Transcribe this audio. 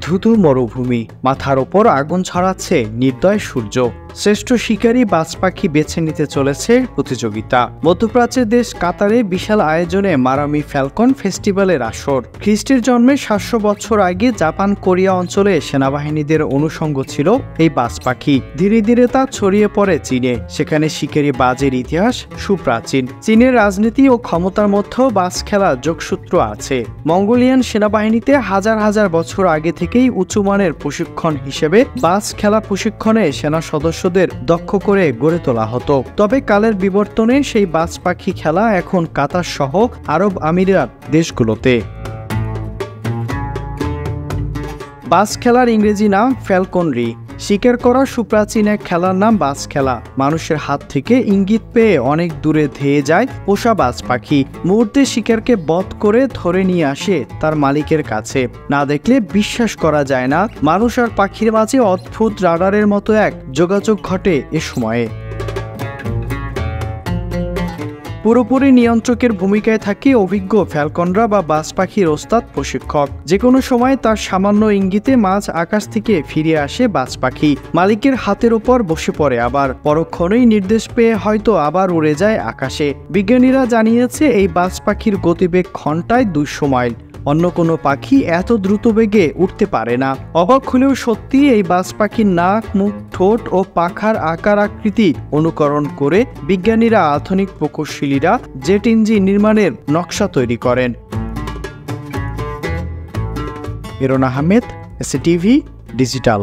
ধুধু মরুভূমি, মাথার ওপর আগুন ছড়াচ্ছে নির্দয় সূর্য। শ্রেষ্ঠ শিকারী বাজ পাখি বেছে নিতে চলেছে প্রতিযোগিতা। মধ্যপ্রাচ্যের দেশ কাতারে বিশাল আয়োজনে মারামি ফ্যালকন ফেস্টিভ্যালের আসর। খ্রিস্টের জন্মের 700 বছর আগে জাপান কোরিয়া অঞ্চলে সেনাবাহিনীদের অনুষঙ্গ ছিল এই বাজ পাখি। ধীরে ধীরে তা ছড়িয়ে পড়ে চীনে। সেখানে শিকারী বাজের ইতিহাস সুপ্রাচীন। চীনের রাজনীতি ও ক্ষমতার মধ্যেও বাজ খেলা যোগসূত্র আছে। মঙ্গোলিয়ান সেনাবাহিনীতে হাজার হাজার বছর আগে থেকেই উঁচুমানের প্রশিক্ষণ হিসেবে বাজ খেলা প্রশিক্ষণে সেনা সদস্যদের দক্ষ করে গড়ে তোলা হতো। তবে কালের বিবর্তনে সেই বাজ পাখি খেলা এখন কাতার সহ আরব আমিরাত দেশগুলোতে। বাজ খেলার ইংরেজি নাম ফ্যালকনরি। শিকার করা সুপ্রাচীন এক খেলার নাম বাজ খেলা। মানুষের হাত থেকে ইঙ্গিত পেয়ে অনেক দূরে ধেয়ে যায় পোষা বাজ পাখি। মুহূর্তে শিকারকে বধ করে ধরে নিয়ে আসে তার মালিকের কাছে। না দেখলে বিশ্বাস করা যায় না, মানুষ আর পাখির মাঝে অদ্ভুত রাডারের মতো এক যোগাযোগ ঘটে এ সময়ে। পুরোপুরি নিয়ন্ত্রকের ভূমিকায় থাকে অভিজ্ঞ ফ্যালকনরা বা বাজ পাখির ওস্তাদ প্রশিক্ষক। যে কোনো সময় তার সামান্য ইঙ্গিতে মাছ আকাশ থেকে ফিরে আসে বাজ পাখি, মালিকের হাতের ওপর বসে পড়ে, আবার পরক্ষণেই নির্দেশ পেয়ে হয়তো আবার উড়ে যায় আকাশে। বিজ্ঞানীরা জানিয়েছে এই বাজ পাখির গতিবেগ ঘন্টায় 200 মাইল। অন্য কোনো পাখি এত দ্রুত বেগে উঠতে পারে না। অবাক হলেও সত্যি, এই বাজ পাখির নাক, মুখ, ঠোঁট ও পাখার আকার আকৃতি অনুকরণ করে বিজ্ঞানীরা, আধুনিক প্রকৌশলীরা জেট ইঞ্জিন নির্মাণের নকশা তৈরি করেন। Aaron Ahmed, SATV digital.